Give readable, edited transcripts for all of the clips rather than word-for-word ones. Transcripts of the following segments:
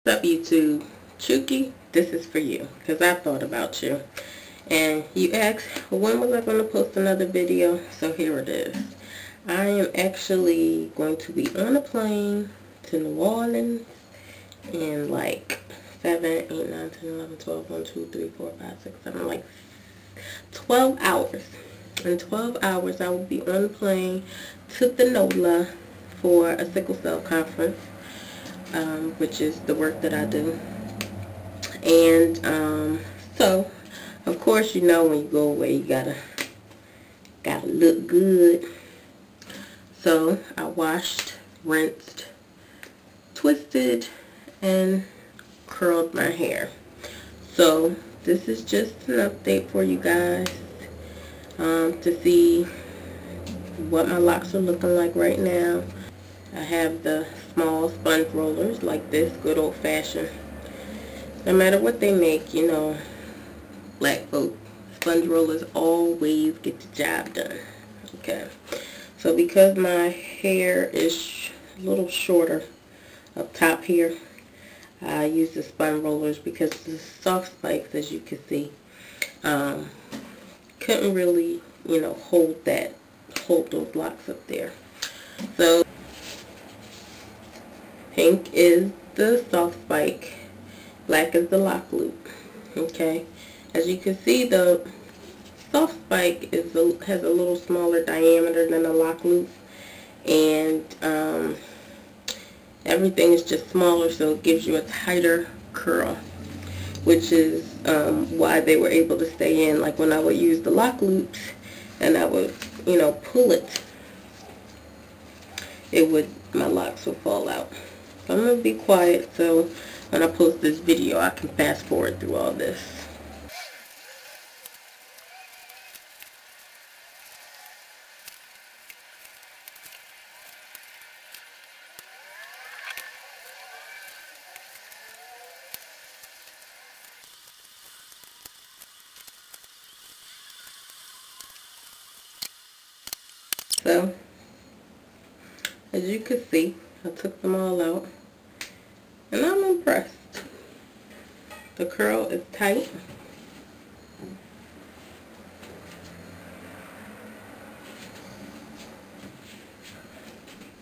What's up, YouTube? Chuki, this is for you because I thought about you. And you asked, when was I going to post another video? So here it is. I am actually going to be on a plane to New Orleans in like 7, 8, 9, 10, 11, 12, 1, 2, 3, 4, 5, 6, 7, like 12 hours. In 12 hours, I will be on the plane to the NOLA for a sickle cell conference. Which is the work that I do. And so of course, you know, when you go away, you gotta look good. So I washed, rinsed, twisted, and curled my hair. So this is just an update for you guys to see what my locks are looking like right now. I have the small sponge rollers like this, good old fashioned. No matter what they make, you know, black folk, sponge rollers always get the job done. Okay, so because my hair is a little shorter up top here, I use the sponge rollers because the Softspikes, as you can see, couldn't really, you know, hold those locks up there. So pink is the Softspike, black is the lock loop. Okay, as you can see, the Softspike has a little smaller diameter than the lock loop, and everything is just smaller, so it gives you a tighter curl, which is why they were able to stay in. Like when I would use the lock loops and I would, you know, pull it, my locks would fall out. I'm going to be quiet so when I post this video I can fast forward through all this. So as you can see, I took them all out. And I'm impressed. The curl is tight.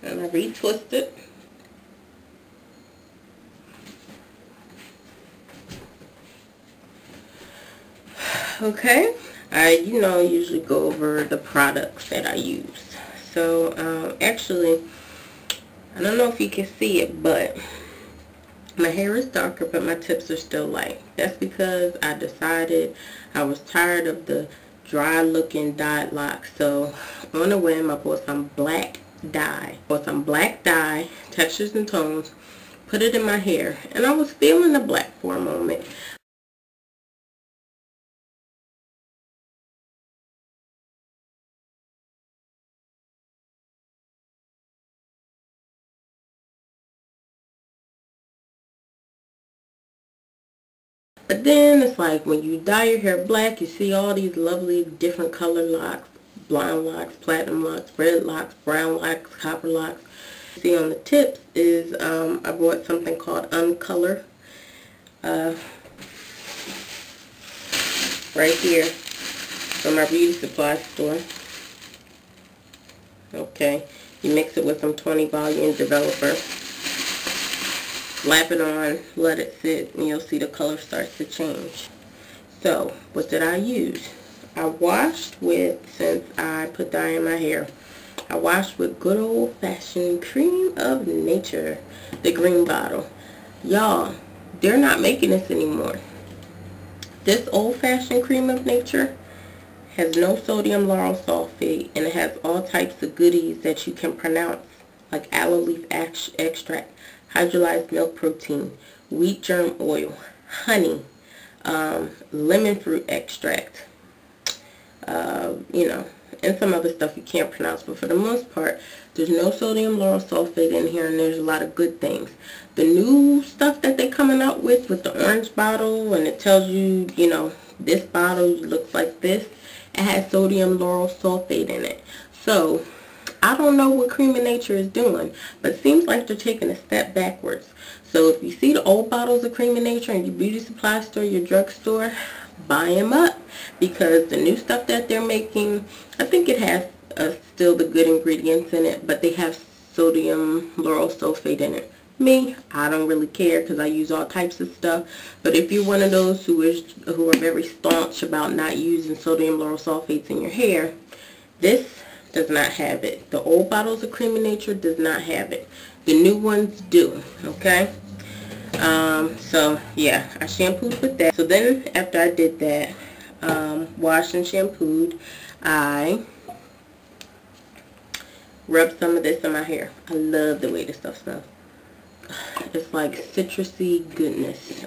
And I retwist it. Okay. I, you know, usually go over the products that I use. So, actually, I don't know if you can see it, but my hair is darker, but my tips are still light. That's because I decided I was tired of the dry looking dyed locks. So on a whim, I bought some black dye. Textures and tones, put it in my hair, and I was feeling the black for a moment. But then it's like when you dye your hair black, you see all these lovely different color locks, blonde locks, platinum locks, red locks, brown locks, copper locks. See on the tips is I bought something called Uncolor right here from my beauty supply store. Okay, you mix it with some 20 volume developer. Slap it on, let it sit, and you'll see the color starts to change. So, what did I use? I washed with, since I put dye in my hair, I washed with good old-fashioned Cream of Nature, the green bottle. Y'all, they're not making this anymore. This old-fashioned Cream of Nature has no sodium lauryl sulfate, and it has all types of goodies that you can pronounce, like aloe leaf extract, hydrolyzed milk protein, wheat germ oil, honey, lemon fruit extract, you know, and some other stuff you can't pronounce. But for the most part, there's no sodium lauryl sulfate in here, and there's a lot of good things. The new stuff that they're coming out with the orange bottle, and it tells you, you know, this bottle looks like this, it has sodium lauryl sulfate in it. So I don't know what Cream of Nature is doing, but it seems like they're taking a step backwards. So if you see the old bottles of Cream of Nature in your beauty supply store, your drugstore, buy them up, because the new stuff that they're making, I think it has still the good ingredients in it, but they have sodium lauryl sulfate in it. Me, I don't really care because I use all types of stuff. But if you're one of those who are very staunch about not using sodium lauryl sulfates in your hair, this does not have it. The old bottles of Cream of Nature does not have it. The new ones do. Okay. So yeah, I shampooed with that. So then after I did that, washed and shampooed, I rubbed some of this in my hair. I love the way this stuff smells. It's like citrusy goodness.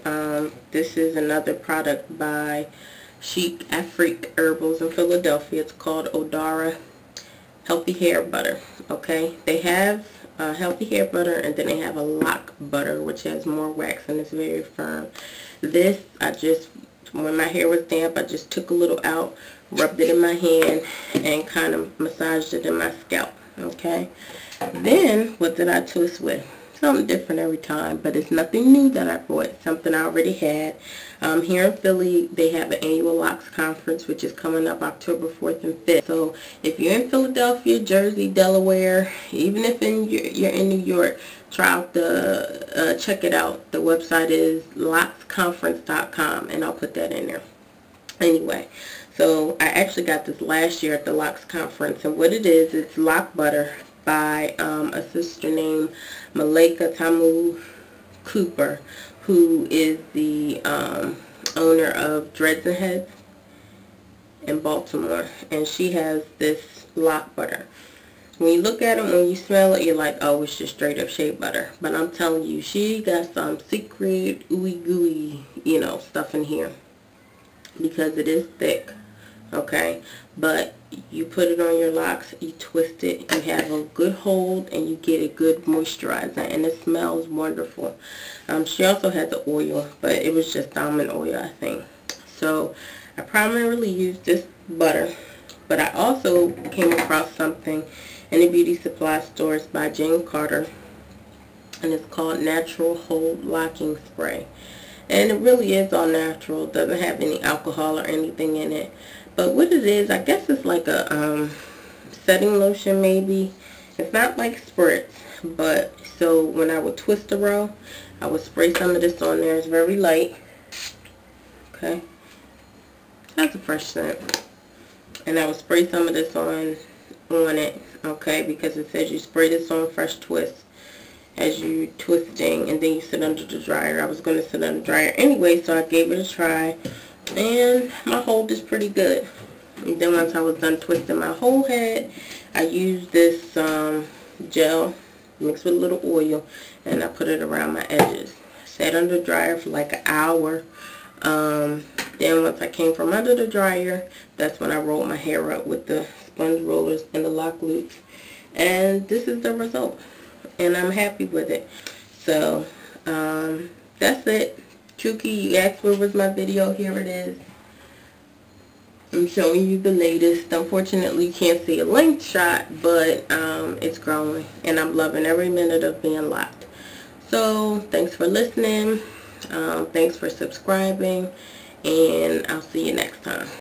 This is another product by Chic Afrique Herbals in Philadelphia. It's called Odara Healthy Hair Butter. Okay, they have healthy hair butter, and then they have a LOC butter, which has more wax and it's very firm. This, when my hair was damp, I just took a little out, rubbed it in my hand, and kind of massaged it in my scalp. Okay, then what did I twist with? Something different every time, but it's nothing new that I bought. Something I already had. Here in Philly, they have an annual LOCs conference, which is coming up October 4th and 5th. So if you're in Philadelphia, Jersey, Delaware, even if you're in New York, try out check it out. The website is locsconference.com, and I'll put that in there. Anyway, so I actually got this last year at the LOCs conference, and what it is, it's LOC butter by a sister named Malika Tamu Cooper, who is the owner of Dreads and Heads in Baltimore, and she has this LOC butter. When you look at it, when you smell it, you're like, oh, it's just straight up shea butter. But I'm telling you, she got some secret ooey gooey, stuff in here, because it is thick. Okay, but you put it on your locks, you twist it, you have a good hold, and you get a good moisturizer, and it smells wonderful. She also had the oil, but it was just almond oil, I think. So I primarily used this butter, but I also came across something in the beauty supply stores by Jane Carter, and it's called Natural Hold Locking Spray. And it really is all natural. It doesn't have any alcohol or anything in it. But what it is, I guess it's like a setting lotion maybe. It's not like spritz, but so when I would twist the row, I would spray some of this on there. It's very light. Okay. That's a fresh scent. And I would spray some of this on it, okay, because it says you spray this on fresh twist as you're twisting, and then you sit under the dryer. I was going to sit under the dryer anyway, so I gave it a try, and my hold is pretty good. And then once I was done twisting my whole head, I used this gel mixed with a little oil, and I put it around my edges. Sat under the dryer for like an hour. Then once I came from under the dryer, that's when I rolled my hair up with the sponge rollers and the LOC loops, and this is the result, and I'm happy with it. So that's it. Chuki, you asked where was my video. Here it is. I'm showing you the latest. Unfortunately, you can't see a length shot, but it's growing, and I'm loving every minute of being locked. So thanks for listening. Thanks for subscribing, and I'll see you next time.